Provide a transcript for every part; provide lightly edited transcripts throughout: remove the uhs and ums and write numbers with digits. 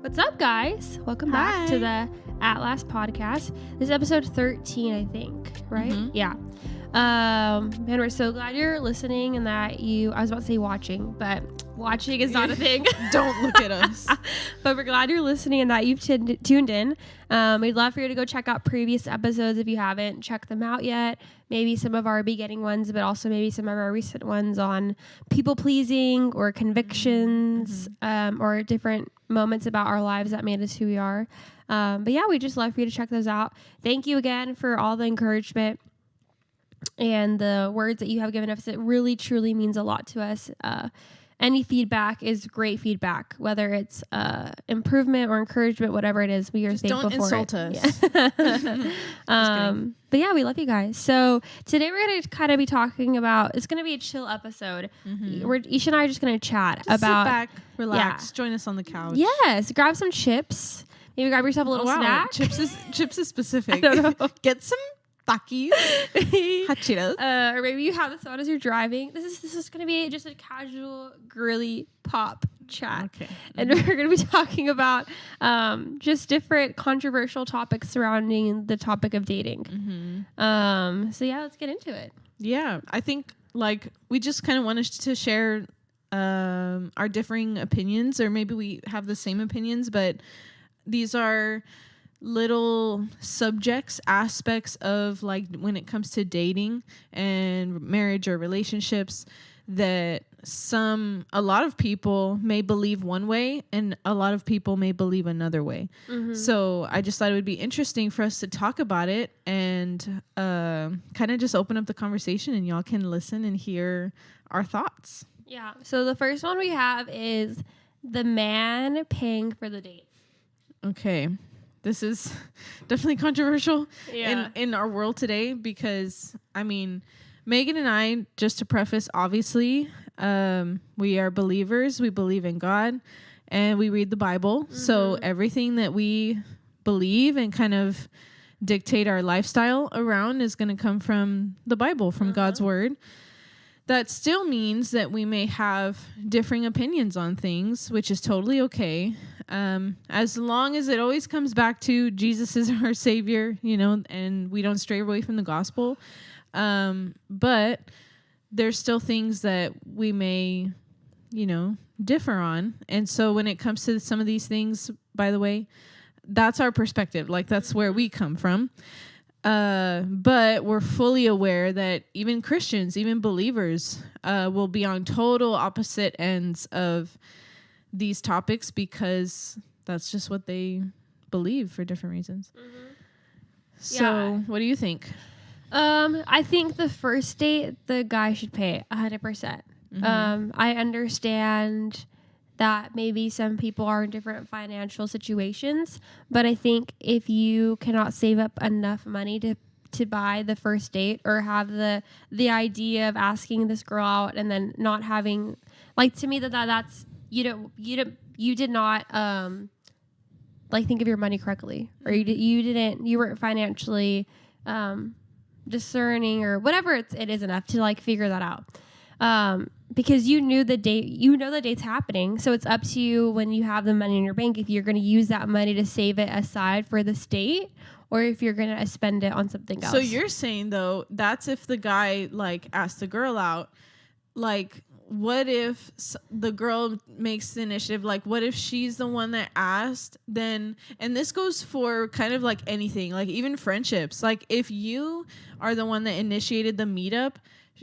What's up, guys? Welcome back to the At Last podcast. This is episode 13, I think, right? Mm-hmm. Yeah. Man, we're so glad you're listening and that I was about to say watching, but watching is not a thing. Don't look at us. But we're glad you're listening and that you've tuned in. We'd love for you to go check out previous episodes if you haven't checked them out yet. Maybe some of our beginning ones, but also maybe some of our recent ones on people pleasing or convictions, or different moments about our lives that made us who we are. But yeah, we'd just love for you to check those out. Thank you again for all the encouragement and the words that you have given us. It really, truly means a lot to us. Any feedback is great feedback, whether it's improvement or encouragement, whatever it is. We are thankful for it. Don't insult us. Yeah. But yeah, we love you guys. So today we're going to kind of be talking about, it's going to be a chill episode. Isha and I are just going to chat about. Sit back, relax, join us on the couch. Yes, grab some chips. Maybe grab yourself a little snack. Chips is specific. I don't know. Get some Takis, hot Cheetos. Or maybe you have the soda as you're driving. This is going to be just a casual, girly pop chat. Okay. And we're going to be talking about just different controversial topics surrounding the topic of dating. So yeah, let's get into it. Yeah, I think we just kind of wanted to share our differing opinions, or maybe we have the same opinions, but these are little subjects, aspects of when it comes to dating and marriage or relationships that a lot of people may believe one way and a lot of people may believe another way. So I just thought it would be interesting for us to talk about it and kind of just open up the conversation, and y'all can listen and hear our thoughts. Yeah. So the first one we have is the man paying for the date. Okay. This is definitely controversial in our world today because, Megan and I, just to preface, obviously, we are believers. We believe in God and we read the Bible. So everything that we believe and kind of dictate our lifestyle around is going to come from the Bible, from God's word. That still means that we may have differing opinions on things, which is totally okay. As long as it always comes back to Jesus is our Savior, and we don't stray away from the gospel. But there's still things that we may, differ on. And so when it comes to some of these things, by the way, that's our perspective. That's where we come from. But we're fully aware that even Christians, even believers, will be on total opposite ends of these topics because that's just what they believe for different reasons. So what do you think? I think the first date, the guy should pay 100%. I understand that maybe some people are in different financial situations, but I think if you cannot save up enough money to buy the first date or have the idea of asking this girl out and then not having, to me that's you did not think of your money correctly, or you weren't financially discerning or whatever it is enough to figure that out. Because you knew the date's happening. So it's up to you when you have the money in your bank if you're going to use that money to save it aside for this date or if you're going to spend it on something else. So you're saying, though, that's if the guy asked the girl out. What if the girl makes the initiative? What if she's the one that asked? Then, and this goes for kind of anything, even friendships. If you are the one that initiated the meetup,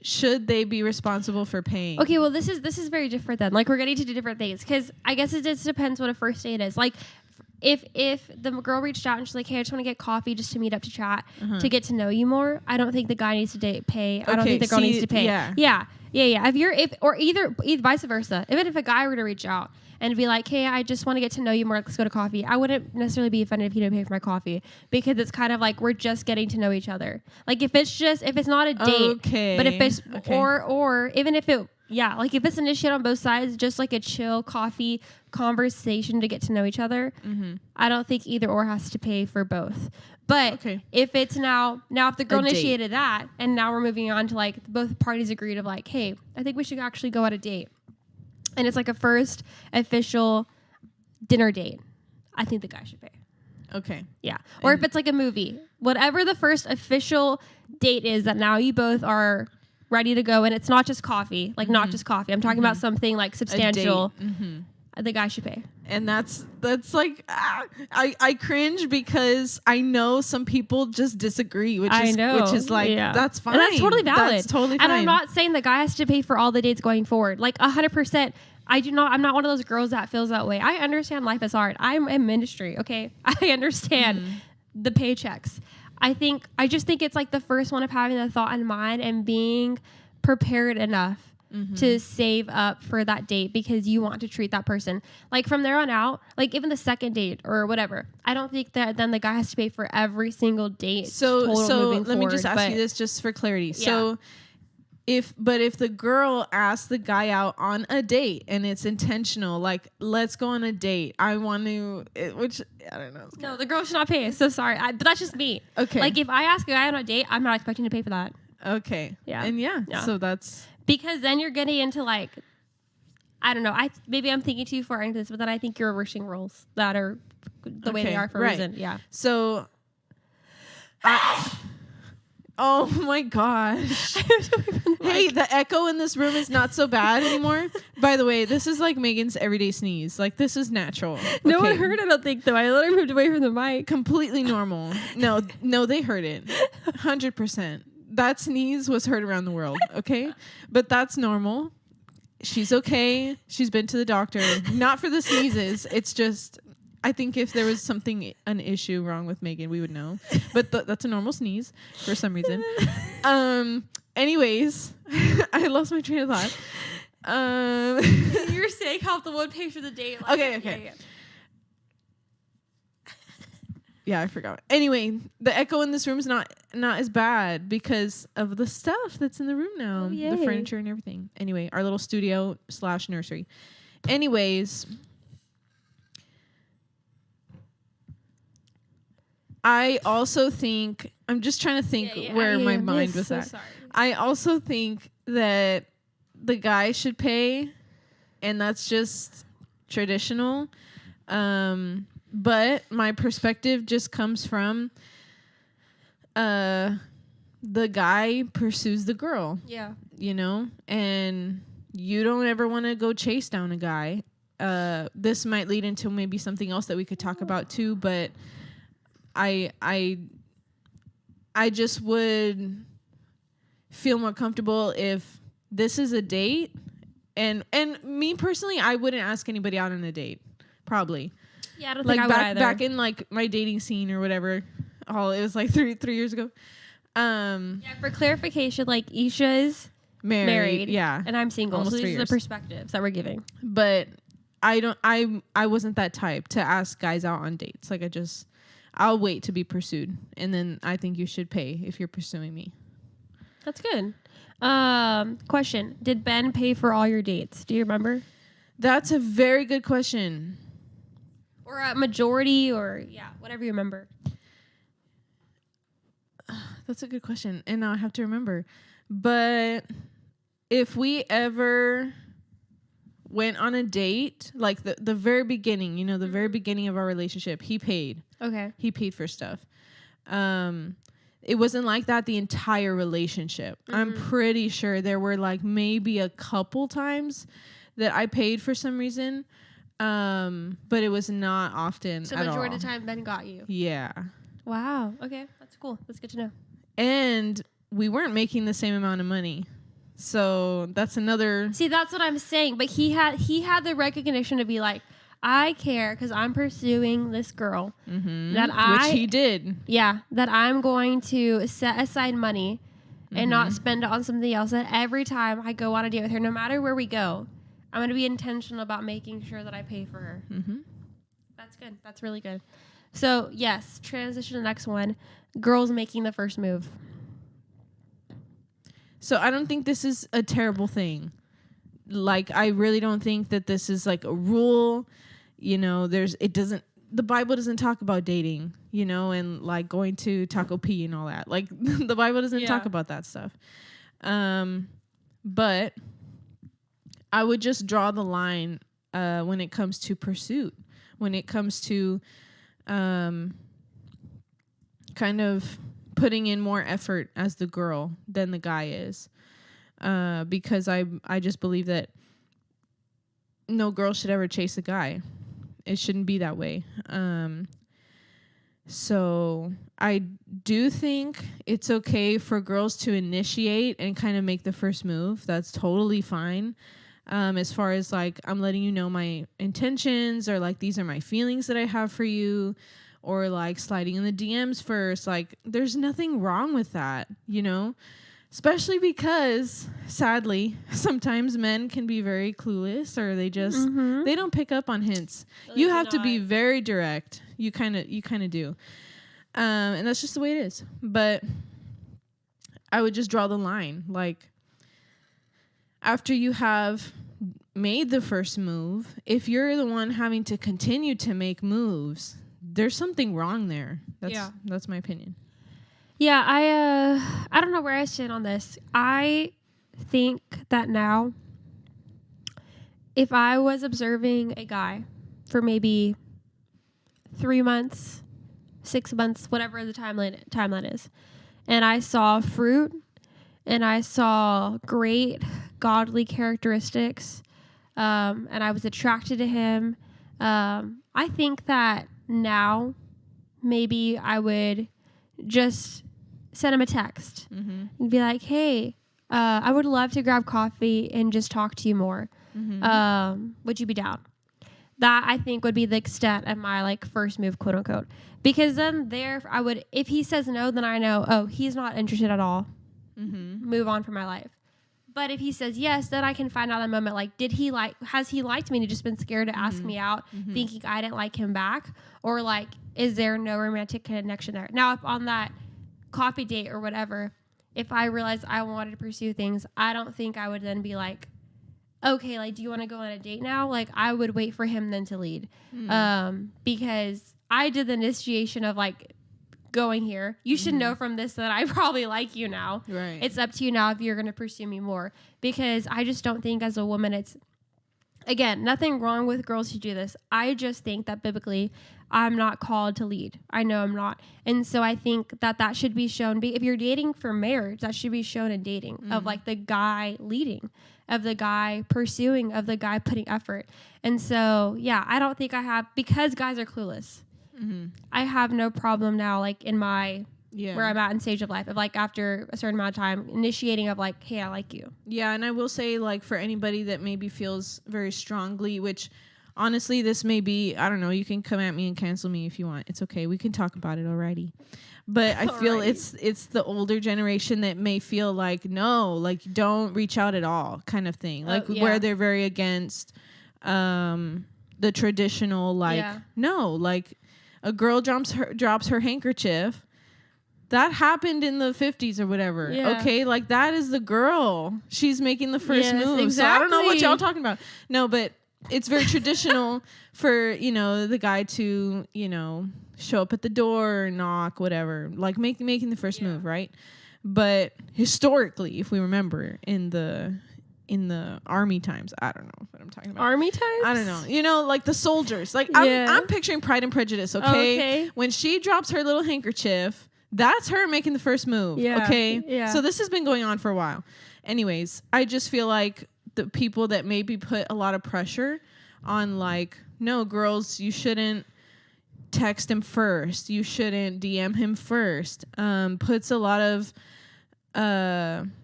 should they be responsible for paying? Okay, well, this is very different then. We're getting to different things because I guess it just depends what a first date is. If the girl reached out and she's like, hey, I just want to get coffee just to meet up to chat to get to know you more, I don't think the guy needs to pay. I don't think the girl needs to pay. Yeah. Or either vice versa. Even if a guy were to reach out and be like, hey, I just want to get to know you more, let's go to coffee, I wouldn't necessarily be offended if you didn't pay for my coffee because it's kind of we're just getting to know each other. If it's not a date, but if it's or even if it if it's initiated on both sides, just a chill coffee conversation to get to know each other, I don't think either or has to pay for both. But if it's now if the girl initiated that and now we're moving on to both parties agreed of hey, I think we should actually go on a date. And it's a first official dinner date. I think the guy should pay. Okay. Yeah. Or if it's like a movie, whatever the first official date is that now you both are ready to go, and it's not just coffee, like not just coffee. I'm talking about something like substantial. The guy should pay. And that's like I cringe because I know some people just disagree, which is like that's fine. And that's totally valid. That's totally fine. And I'm not saying the guy has to pay for all the dates going forward. Like 100%. I'm not one of those girls that feels that way. I understand life is hard. I'm in ministry, okay? I understand the paychecks. I just think it's like the first one of having the thought in mind and being prepared enough to save up for that date because you want to treat that person. Like from there on out, like even the second date or whatever, I don't think that then the guy has to pay for every single date. So let me just ask you this just for clarity. Yeah. So if the girl asks the guy out on a date and it's intentional, like let's go on a date, I want to, which I don't know. No, the girl should not pay. So sorry, but that's just me. Okay. Like if I ask a guy on a date, I'm not expecting to pay for that. Okay. Yeah. And so that's because then you're getting into like, I don't know. Maybe I'm thinking too far into this, but then I think you're reversing roles that are the way they are for a reason. Yeah. So. Oh my gosh. Hey, the echo in this room is not so bad anymore. By the way, this is like Megan's everyday sneeze. Like this is natural. No one heard it, I don't think, though. I literally moved away from the mic. Completely normal. No, they heard it. 100%. That sneeze was heard around the world, okay? But that's normal. She's okay. She's been to the doctor. Not for the sneezes. It's just, I think if there was an issue wrong with Megan, we would know. But that's a normal sneeze for some reason. Anyways, I lost my train of thought. You were saying how the one pays for the date. Like, okay. Yeah. Yeah, I forgot. Anyway, the echo in this room is not as bad because of the stuff that's in the room now. The furniture and everything. Anyway, our little studio / nursery. Anyways, I also think, I'm just trying to think where my mind was at. Sorry. I also think that the guy should pay, and that's just traditional. But my perspective just comes from the guy pursues the girl. Yeah. You know? And you don't ever want to go chase down a guy. This might lead into maybe something else that we could talk about too, but I just would feel more comfortable if this is a date. And me personally, I wouldn't ask anybody out on a date. Probably. Yeah, I don't think I would either. Back in like my dating scene or whatever. It was like three years ago. For clarification, like Isha is married. Yeah. And I'm single. Almost so these are the perspectives that we're giving. But I wasn't that type to ask guys out on dates. Like I'll wait to be pursued. And then I think you should pay if you're pursuing me. That's good. Question. Did Ben pay for all your dates? Do you remember? That's a very good question. Or a majority, or whatever you remember. That's a good question. And now I have to remember. But if we ever went on a date, like the very beginning, the very beginning of our relationship, he paid. Okay. He paid for stuff. It wasn't like that the entire relationship. I'm pretty sure there were like maybe a couple times that I paid for some reason. But it was not often at all. So majority of the time Ben got you. Yeah. Wow. Okay. That's cool. That's good to know. And we weren't making the same amount of money. So that's another. See, that's what I'm saying. But he had the recognition to be like, I care because I'm pursuing this girl. Which he did. Yeah. That I'm going to set aside money and not spend it on something else. And every time I go on a date with her, no matter where we go, I'm going to be intentional about making sure that I pay for her. That's good. That's really good. So, yes, transition to the next one. Girls making the first move. So, I don't think this is a terrible thing. Like, I really don't think that this is like a rule. The Bible doesn't talk about dating, and like going to Taco P and all that. Like, the Bible doesn't talk about that stuff. But I would just draw the line when it comes to pursuit. when it comes to kind of putting in more effort as the girl than the guy is. Because I just believe that no girl should ever chase a guy. It shouldn't be that way. So I do think it's okay for girls to initiate and kind of make the first move. That's totally fine. As far as like, I'm letting you know my intentions, or like, these are my feelings that I have for you, or like sliding in the DMs first. Like, there's nothing wrong with that, you know? Especially because, sadly, sometimes men can be very clueless, or they just they don't pick up on hints. You have to be very direct. You kind of do, and that's just the way it is. But I would just draw the line. Like, after you have made the first move, if you're the one having to continue to make moves, there's something wrong there. That's my opinion. Yeah, I don't know where I stand on this. I think that now, if I was observing a guy for maybe 3 months, 6 months, whatever the timeline is, and I saw fruit, and I saw great godly characteristics, and I was attracted to him, I think that now maybe I would just send him a text and be like, hey, I would love to grab coffee and just talk to you more. Would you be down? That, I think, would be the extent of my like first move, quote unquote. Because then I would, if he says no, then I know, oh, he's not interested at all. Move on from my life. But if he says yes, then I can find out in a moment, like, has he liked me and he just been scared to ask me out, thinking I didn't like him back? Or like, is there no romantic connection there? Now, if on that coffee date or whatever, if I realized I wanted to pursue things, I don't think I would then be like, okay, like, do you want to go on a date now? Like, I would wait for him then to lead. Because I did the initiation of like going here. You should know from this that I probably like you now. Right. It's up to you now if you're going to pursue me more. Because I just don't think as a woman, it's, again, nothing wrong with girls who do this. I just think that biblically, I'm not called to lead. I know I'm not. And so I think that should be shown. If you're dating for marriage, that should be shown in dating, of like the guy leading, of the guy pursuing, of the guy putting effort. And so, yeah, I don't think I have, because guys are clueless. I have no problem now, like in my, where I'm at in stage of life, of like after a certain amount of time, initiating of like, hey, I like you. Yeah, and I will say, like, for anybody that maybe feels very strongly, which honestly, this may be, I don't know, you can come at me and cancel me if you want. It's okay. We can talk about it, alrighty. But I feel it's the older generation that may feel like, no, like, don't reach out at all kind of thing. Like, where they're very against the traditional, like, no, like, a girl drops her handkerchief. That happened in the 50s or whatever. Yeah. Okay, like, that is the girl. She's making the first move. Exactly. So I don't know what y'all talking about. No, but it's very traditional for, you know, the guy to, you know, show up at the door, knock, whatever. Like, making the first move, right? But historically, if we remember, in the army times, I don't know what I'm talking about. Army times? I don't know. You know, like the soldiers. Like, I'm picturing Pride and Prejudice, okay? When she drops her little handkerchief, that's her making the first move, okay? Yeah. So this has been going on for a while. Anyways, I just feel like the people that maybe put a lot of pressure on, like, no, girls, you shouldn't text him first. You shouldn't DM him first. Puts a lot of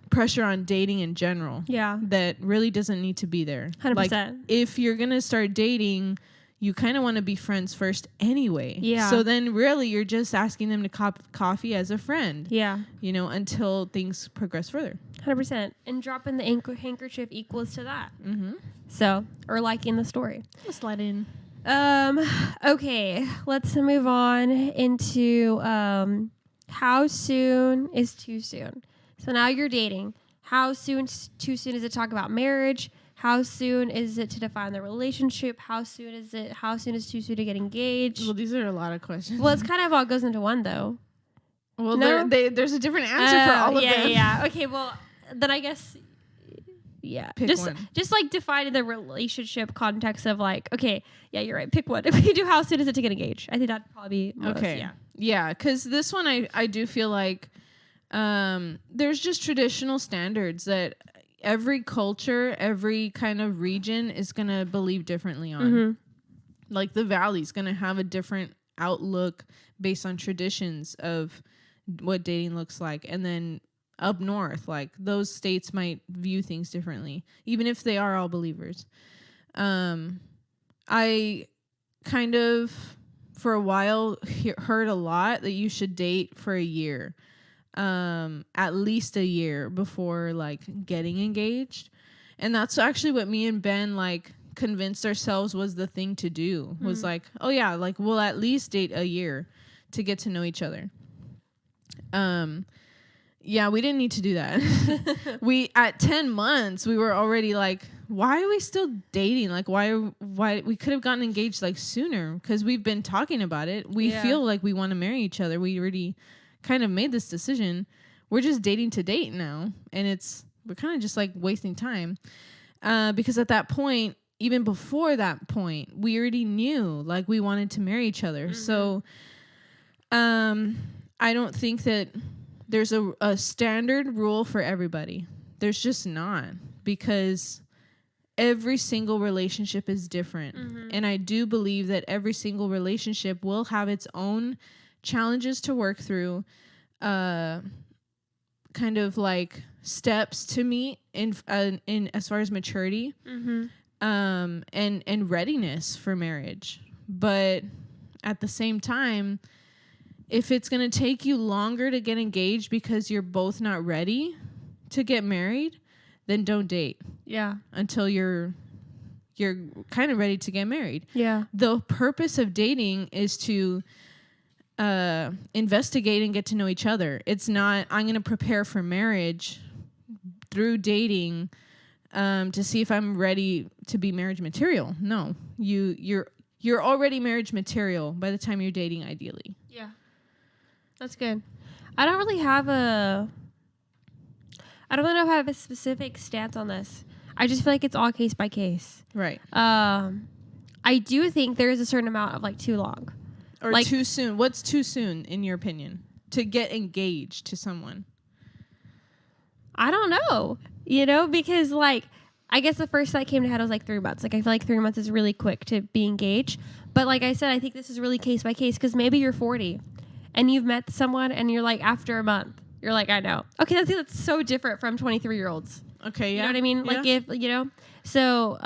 pressure on dating in general. Yeah. That really doesn't need to be there. 100%. Like, if you're going to start dating, you kind of want to be friends first anyway. Yeah. So then really you're just asking them to coffee as a friend. Yeah. You know, until things progress further. 100%. And dropping the handkerchief equals to that. So, or liking the story. Let's let in. Okay. Let's move on into how soon is too soon. So now you're dating. How soon too soon is it to talk about marriage? How soon is it to define the relationship? How soon is too soon to get engaged? Well, these are a lot of questions. Well, it's kind of all goes into one, though. Well, no? There's a different answer for all of them. Yeah. Okay, well, then I guess Yeah. Pick one. Just like define the relationship context of like, okay, yeah, you're right. Pick one. If we do, how soon is it to get engaged? I think that'd probably be most, okay. Yeah. Because this one, I do feel like there's just traditional standards that every culture, every kind of region is going to believe differently on. Mm-hmm. Like the Valley's going to have a different outlook based on traditions of what dating looks like. And then up north, like those states might view things differently, even if they are all believers. I kind of, for a while, heard a lot that you should date for a year, at least a year before like getting engaged. And that's actually what me and Ben like convinced ourselves was the thing to do, was like, oh yeah, like we'll at least date a year to get to know each other. Yeah, we didn't need to do that. We, at 10 months, we were already like, why are we still dating? Like, why we could have gotten engaged like sooner, because we've been talking about it. We feel like we want to marry each other. We already kind of made this decision. We're just dating to date now. And we're kind of just like wasting time. Because at that point, even before that point, we already knew like we wanted to marry each other. Mm-hmm. So, I don't think that there's a standard rule for everybody. There's just not, because every single relationship is different. Mm-hmm. And I do believe that every single relationship will have its own challenges to work through, kind of like steps to meet in as far as maturity, mm-hmm. And readiness for marriage. But at the same time, if it's going to take you longer to get engaged because you're both not ready to get married, then don't date. Yeah. Until you're kind of ready to get married. Yeah. The purpose of dating is to investigate and get to know each other. It's not, I'm going to prepare for marriage through dating to see if I'm ready to be marriage material. No. You're already marriage material by the time you're dating, ideally. Yeah. That's good. I don't really know if I have a specific stance on this. I just feel like it's all case by case. Right. I do think there is a certain amount of like too long. Or like, too soon. What's too soon, in your opinion, to get engaged to someone? I don't know. Because like, I guess the first that came to head was like 3 months. Like, I feel like 3 months is really quick to be engaged. But like I said, I think this is really case by case, because maybe you're 40. And you've met someone and you're like, after a month, you're like, I know. Okay, that's so different from 23-year-olds. Okay, yeah. You know what I mean? Yeah. Like if, so,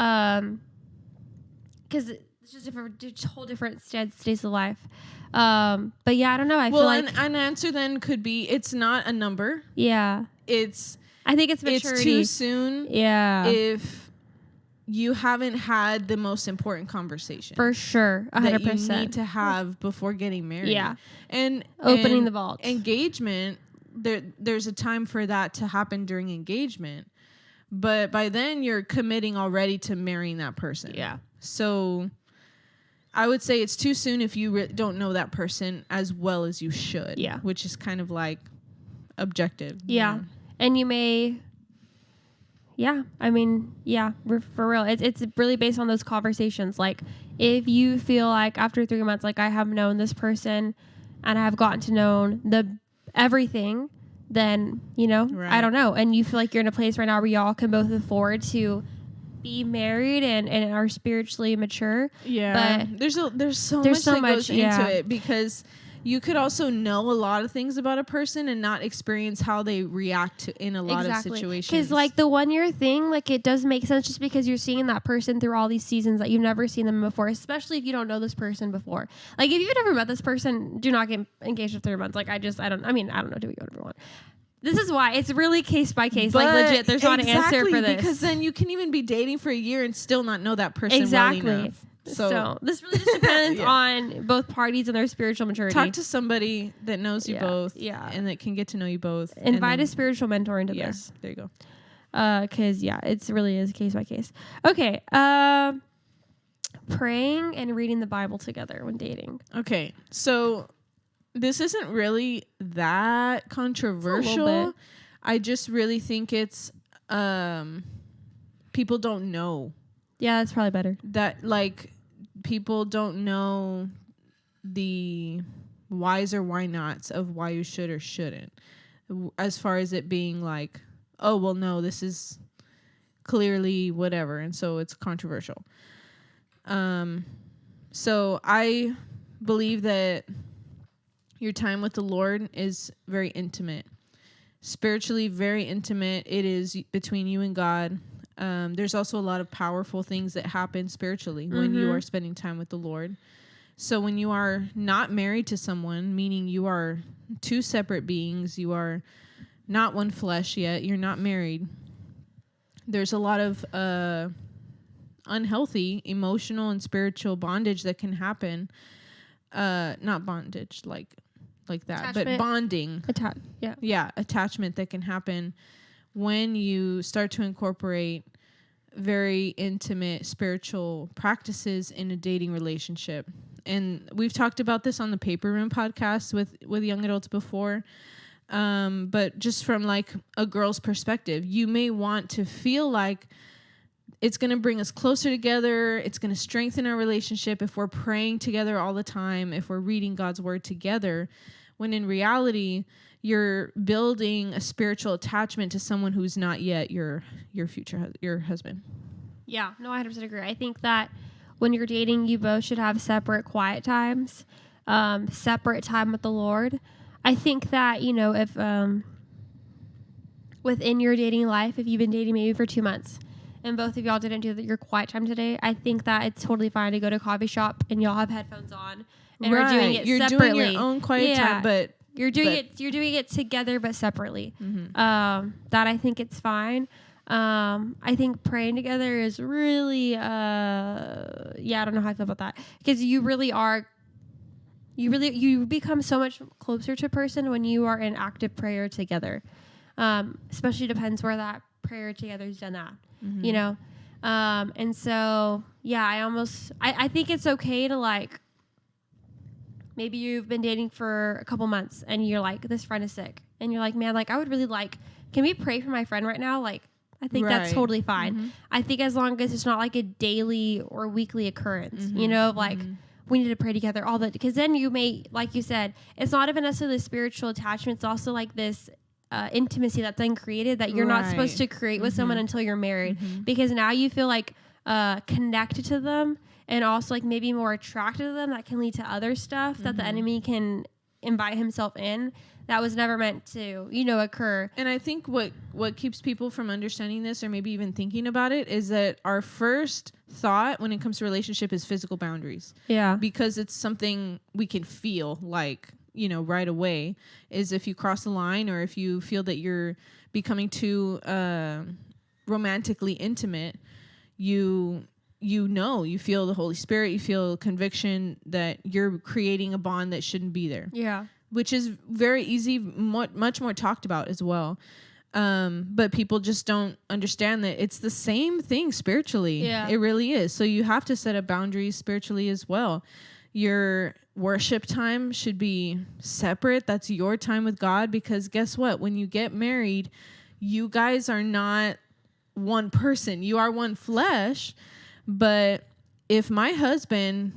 because it's just just whole different stages of life. But yeah, I don't know. I feel like an answer then could be, it's not a number. Yeah. I think it's maturity. It's too soon. Yeah. If you haven't had the most important conversation. For sure. 100%. That you need to have before getting married. Yeah. And opening the vault. Engagement, there's a time for that to happen during engagement. But by then you're committing already to marrying that person. Yeah. So I would say it's too soon if you don't know that person as well as you should. Yeah. Which is kind of like objective. Yeah. And you may... Yeah, I mean, yeah, for real. It's really based on those conversations. Like, if you feel like after 3 months, like I have known this person and I have gotten to know everything, then, right. I don't know. And you feel like you're in a place right now where y'all can both afford to be married and are spiritually mature. Yeah. But there's so much that goes into it, because you could also know a lot of things about a person and not experience how they react in a lot of situations. Because like the 1 year thing, like it does make sense just because you're seeing that person through all these seasons that you've never seen them before, especially if you don't know this person before. Like if you've never met this person, do not get engaged for 3 months. Like I don't know. Do whatever you want. This is why it's really case by case. But like legit, there's not an answer for this. Because then you can even be dating for a year and still not know that person well enough. So this really just depends on both parties and their spiritual maturity. Talk to somebody that knows you both, and that can get to know you both. Invite a spiritual mentor into this. There you go. Because it really is case by case. Okay. Praying and reading the Bible together when dating. Okay, so this isn't really that controversial. I just really think it's people don't know. Yeah, that's probably better. That, like, people don't know the whys or why nots of why you should or shouldn't. As far as it being like, oh, well, no, this is clearly whatever. And so it's controversial. So I believe that your time with the Lord is very intimate. Spiritually, very intimate. It is between you and God. There's also a lot of powerful things that happen spiritually when you are spending time with the Lord. So when you are not married to someone, meaning you are two separate beings, you are not one flesh yet, you're not married, there's a lot of unhealthy emotional and spiritual bondage that can happen. Not bondage like that, attachment. but bonding. Attachment that can happen when you start to incorporate very intimate spiritual practices in a dating relationship. And we've talked about this on the Paper Room podcast with young adults before. But just from like a girl's perspective, you may want to feel like it's going to bring us closer together. It's going to strengthen our relationship if we're praying together all the time, if we're reading God's word together, when in reality, you're building a spiritual attachment to someone who's not yet your future, your husband. Yeah, no, I 100% agree. I think that when you're dating, you both should have separate quiet times, separate time with the Lord. I think that, you know, if within your dating life, if you've been dating maybe for 2 months and both of y'all didn't do your quiet time today, I think that it's totally fine to go to a coffee shop and y'all have headphones on and are doing it you're separately. Doing your own quiet time, but you're doing it together but separately. That I think it's fine. I think praying together is really I don't know how I feel about that, because you become so much closer to a person when you are in active prayer together. Especially depends where that prayer together is done at, you know? And so, I think it's okay to, like, maybe you've been dating for a couple months and you're like, this friend is sick. And you're like, man, like, I would really like, can we pray for my friend right now? Like, I think that's totally fine. I think as long as it's not like a daily or weekly occurrence, you know, like, we need to pray together all that, because then you may, like you said, it's not even necessarily the spiritual attachment. It's also like this intimacy that's then created that you're not supposed to create with someone until you're married, because now you feel like connected to them and also like maybe more attracted to them. That can lead to other stuff that the enemy can invite himself in that was never meant to, you know, occur. And I think what keeps people from understanding this or maybe even thinking about it is that our first thought when it comes to relationship is physical boundaries. Yeah. Because it's something we can feel like, you know, right away, is if you cross the line or if you feel that you're becoming too romantically intimate, you feel the Holy Spirit, you feel conviction that you're creating a bond that shouldn't be there. Yeah. Which is very easy, much more talked about as well. But people just don't understand that it's the same thing spiritually. Yeah. It really is. So you have to set up boundaries spiritually as well. Your worship time should be separate. That's your time with God, because guess what? When you get married, you guys are not one person. You are one flesh. But if my husband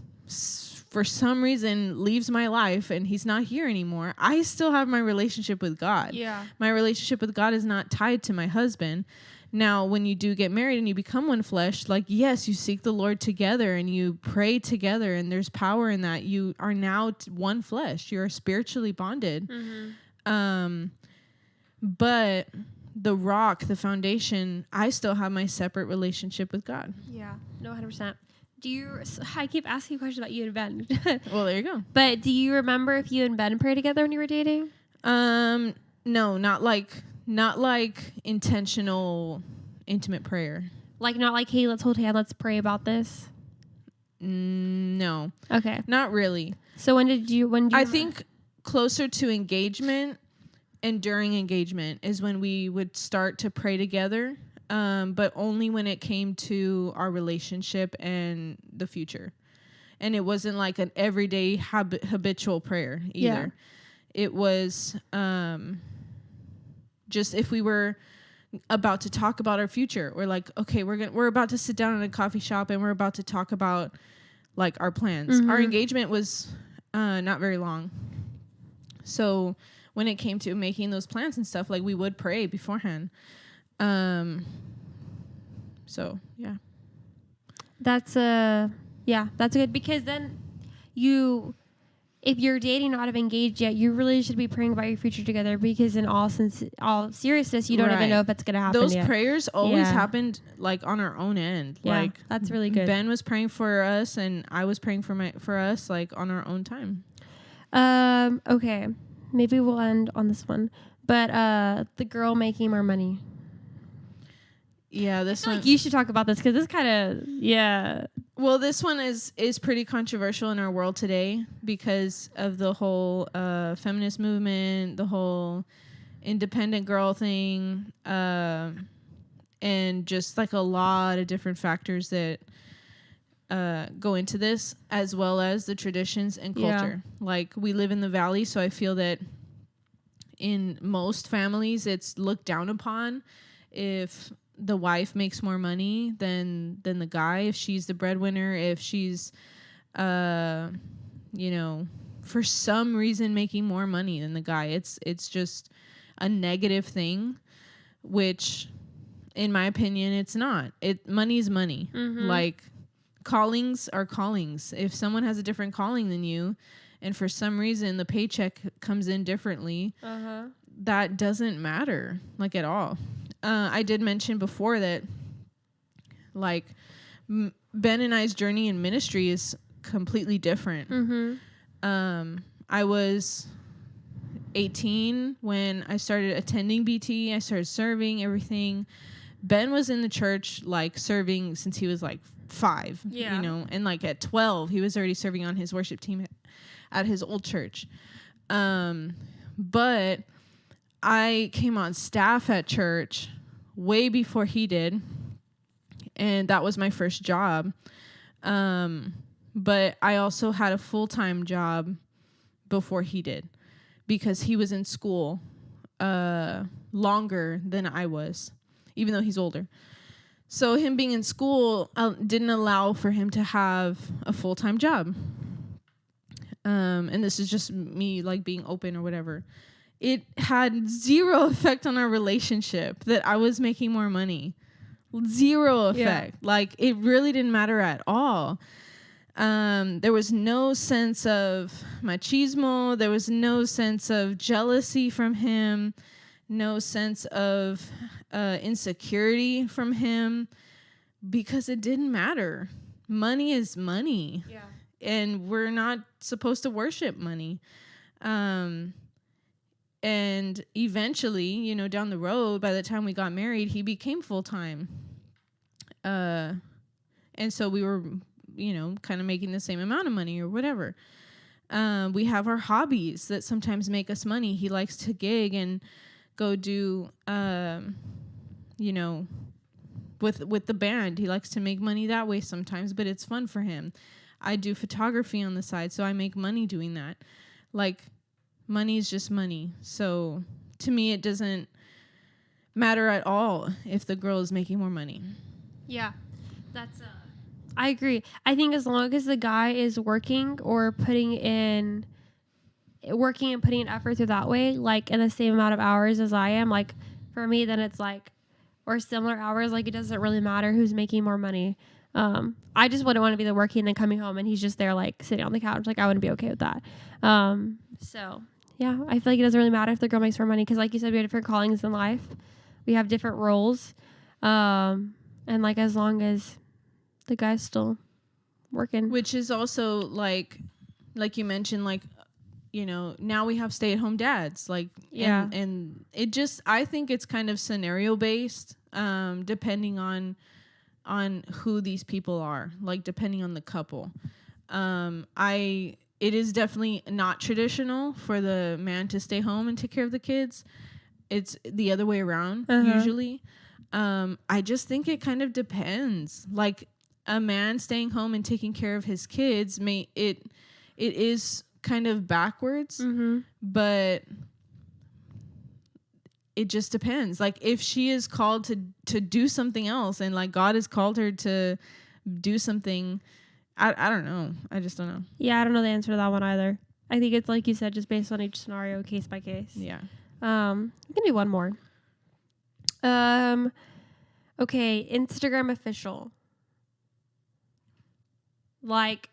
for some reason leaves my life and he's not here anymore, I still have my relationship with God. Yeah. My relationship with God is not tied to my husband. Now, when you do get married and you become one flesh, like, yes, you seek the Lord together and you pray together, and there's power in that. You are now one flesh. You're spiritually bonded. But the rock, the foundation, I still have my separate relationship with God. Yeah, no, 100%. I keep asking questions about you and Ben. Well, there you go. But do you remember if you and Ben prayed together when you were dating? No, not like intentional, intimate prayer. Like, not like, hey, let's hold hands, let's pray about this? No. Okay. Not really. So when did you I think closer to engagement and during engagement is when we would start to pray together. But only when it came to our relationship and the future. And it wasn't like an everyday habitual prayer either. Yeah. It was just if we were about to talk about our future. We're like, okay, we're about to sit down in a coffee shop and we're about to talk about like our plans. Our engagement was not very long. So when it came to making those plans and stuff, like we would pray beforehand. So yeah. That's good, because then if you're dating not have engaged yet, you really should be praying about your future together, because in all seriousness, you don't even know if it's going to happen Those yet. prayers always happened like on our own end. Yeah, like that's really good. Ben was praying for us and I was praying for us like on our own time. Okay. Maybe we'll end on this one. But the girl making more money. Yeah, this one. Like you should talk about this, because this kind of Well, this one is pretty controversial in our world today because of the whole feminist movement, the whole independent girl thing, and just like a lot of different factors that go into this, as well as the traditions and culture. Like we live in the valley, so I feel that in most families it's looked down upon if the wife makes more money than the guy, if she's the breadwinner, if she's for some reason making more money than the guy. It's just a negative thing, which in my opinion it's not. Money is money. Like callings are callings. If someone has a different calling than you and for some reason the paycheck comes in differently, that doesn't matter like at all. I did mention before that, like, Ben and I's journey in ministry is completely different. I was 18 when I started attending BT. I started serving, everything. Ben was in the church, like, serving since he was, like, 5, and, like, at 12, he was already serving on his worship team at his old church. But I came on staff at church way before he did, and that was my first job. But I also had a full-time job before he did, because he was in school longer than I was, even though he's older. So him being in school didn't allow for him to have a full-time job. And this is just me like being open or whatever. It had zero effect on our relationship that I was making more money. Zero effect. Like, it really didn't matter at all. There was no sense of machismo. There was no sense of jealousy from him. No sense of insecurity from him, because it didn't matter. Money is money. Yeah. And we're not supposed to worship money. And eventually, down the road, by the time we got married, he became full-time. And so we were, kind of making the same amount of money or whatever. We have our hobbies that sometimes make us money. He likes to gig and go do, with the band. He likes to make money that way sometimes, but it's fun for him. I do photography on the side, so I make money doing that. Like, money is just money. So to me, it doesn't matter at all if the girl is making more money. Yeah, I agree. I think as long as the guy is working and putting in effort through that way, like in the same amount of hours as I am, like for me, then it's like, or similar hours, like it doesn't really matter who's making more money. I just wouldn't want to be the working and then coming home and he's just there like sitting on the couch. Like I wouldn't be okay with that. So yeah, I feel like it doesn't really matter if the girl makes more money, because like you said, we have different callings in life. We have different roles. And like as long as the guy's still working. Which is also like you mentioned, like, now we have stay-at-home dads. Like, yeah. And it just, I think it's kind of scenario based, depending on who these people are, like depending on the couple. It is definitely not traditional for the man to stay home and take care of the kids. It's the other way around, usually. I just think it kind of depends. Like, a man staying home and taking care of his kids, it is kind of backwards, but it just depends. Like if she is called to do something else, and like God has called her to do something, I don't know. I just don't know. Yeah, I don't know the answer to that one either. I think it's like you said, just based on each scenario, case by case. Yeah. We can do one more. Okay, Instagram official. Like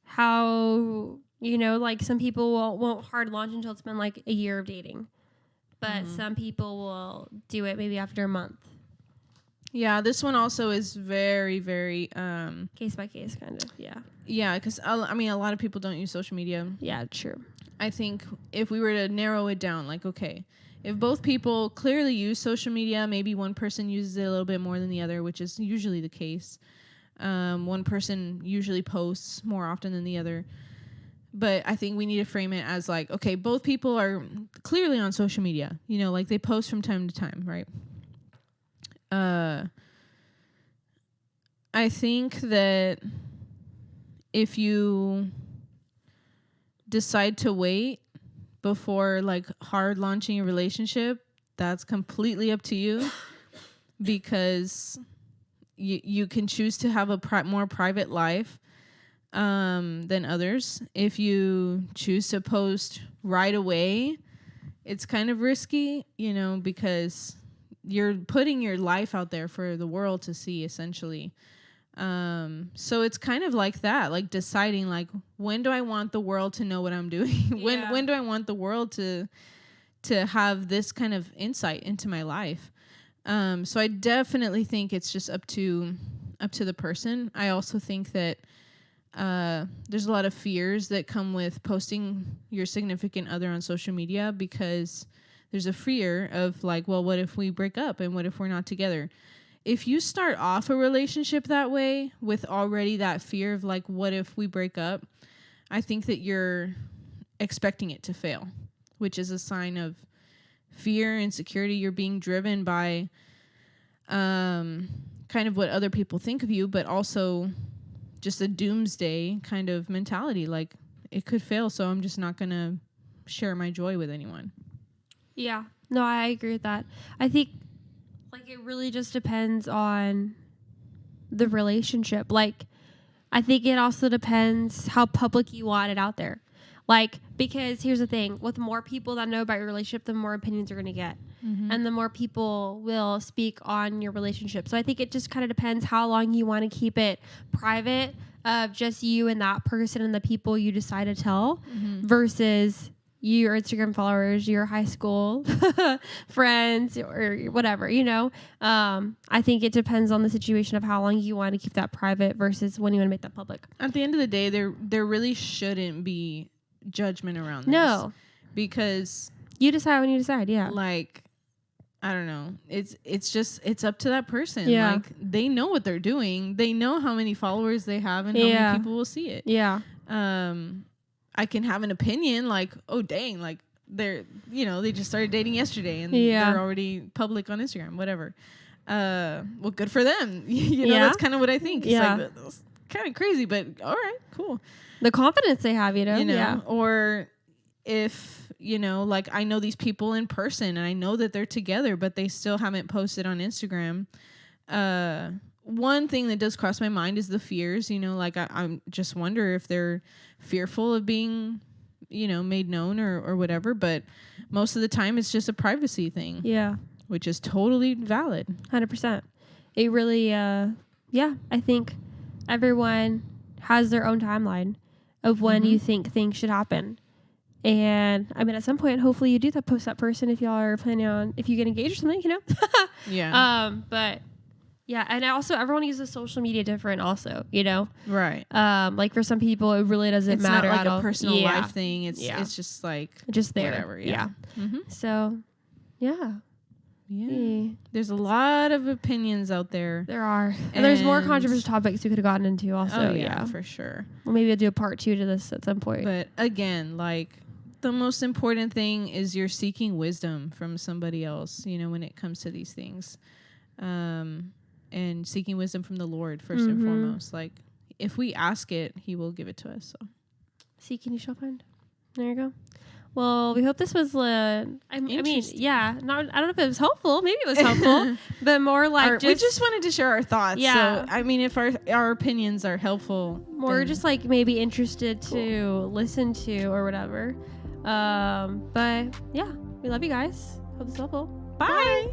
how, you know, like some people won't hard launch until it's been like a year of dating. But some people will do it maybe after a month. Yeah, this one also is very, very case by case, kind of. Yeah. Yeah, because I mean, a lot of people don't use social media. Yeah, true. I think if we were to narrow it down, like, okay, if both people clearly use social media, maybe one person uses it a little bit more than the other, which is usually the case. One person usually posts more often than the other. But I think we need to frame it as like, okay, both people are clearly on social media. You know, like they post from time to time, right? I think that if you decide to wait before like hard launching a relationship, that's completely up to you, because you can choose to have a more private life than others. If you choose to post right away, it's kind of risky, you know, because you're putting your life out there for the world to see, essentially. So it's kind of like that, like deciding like, when do I want the world to know what I'm doing? Yeah. when do I want the world to have this kind of insight into my life? So I definitely think it's just up to the person. I also think that there's a lot of fears that come with posting your significant other on social media, because there's a fear of like, well, what if we break up, and what if we're not together? If you start off a relationship that way with already that fear of like, what if we break up, I think that you're expecting it to fail, which is a sign of fear, insecurity. You're being driven by kind of what other people think of you, but also just a doomsday kind of mentality. Like, it could fail, so I'm just not going to share my joy with anyone. Yeah. No, I agree with that. I think like it really just depends on the relationship. Like, I think it also depends how public you want it out there. Like, because here's the thing, with more people that know about your relationship, the more opinions you're going to get. Mm-hmm. And the more people will speak on your relationship. So I think it just kind of depends how long you want to keep it private of just you and that person and the people you decide to tell, versus your Instagram followers, your high school friends, or whatever, you know. I think it depends on the situation of how long you want to keep that private versus when you want to make that public. At the end of the day, there really shouldn't be judgment around this. No. Because you decide when you decide, yeah. Like, I don't know. It's up to that person. Yeah. Like, they know what they're doing. They know how many followers they have and how many people will see it. Yeah. I can have an opinion like, oh dang, like they're, you know, they just started dating yesterday and they're already public on Instagram, whatever. Well, good for them. You know, that's kind of what I think. It's like, that's kind of crazy, but all right, cool. The confidence they have, you know? Yeah. Or if, you know, like I know these people in person and I know that they're together, but they still haven't posted on Instagram. One thing that does cross my mind is the fears, you know, like I just wonder if they're fearful of being, you know, made known or whatever. But most of the time it's just a privacy thing. Yeah. Which is totally valid. 100%. It really, I think everyone has their own timeline of when you think things should happen. And I mean, at some point, hopefully you do that, post that person if y'all are planning on, if you get engaged or something, you know? Yeah. But yeah. And also everyone uses social media different also, you know? Right. Like for some people, it really doesn't matter not like at all. a personal life thing. It's just like just there. Whatever. Yeah. So yeah. Yeah. There's a lot of opinions out there. There are. And there's more controversial topics we could have gotten into also. Oh, yeah, for sure. Well, maybe I'll do a part 2 to this at some point. But again, like, the most important thing is you're seeking wisdom from somebody else, you know, when it comes to these things. And seeking wisdom from the Lord first and foremost. Like, if we ask it, he will give it to us. So, seek and you shall find. There you go. Well, we hope this was, I mean, yeah, I don't know if it was helpful. Maybe it was helpful, but more like we just wanted to share our thoughts. Yeah. So, I mean, if our opinions are helpful. More just like maybe interested to listen to or whatever. But yeah, we love you guys. Hope this is helpful. Bye.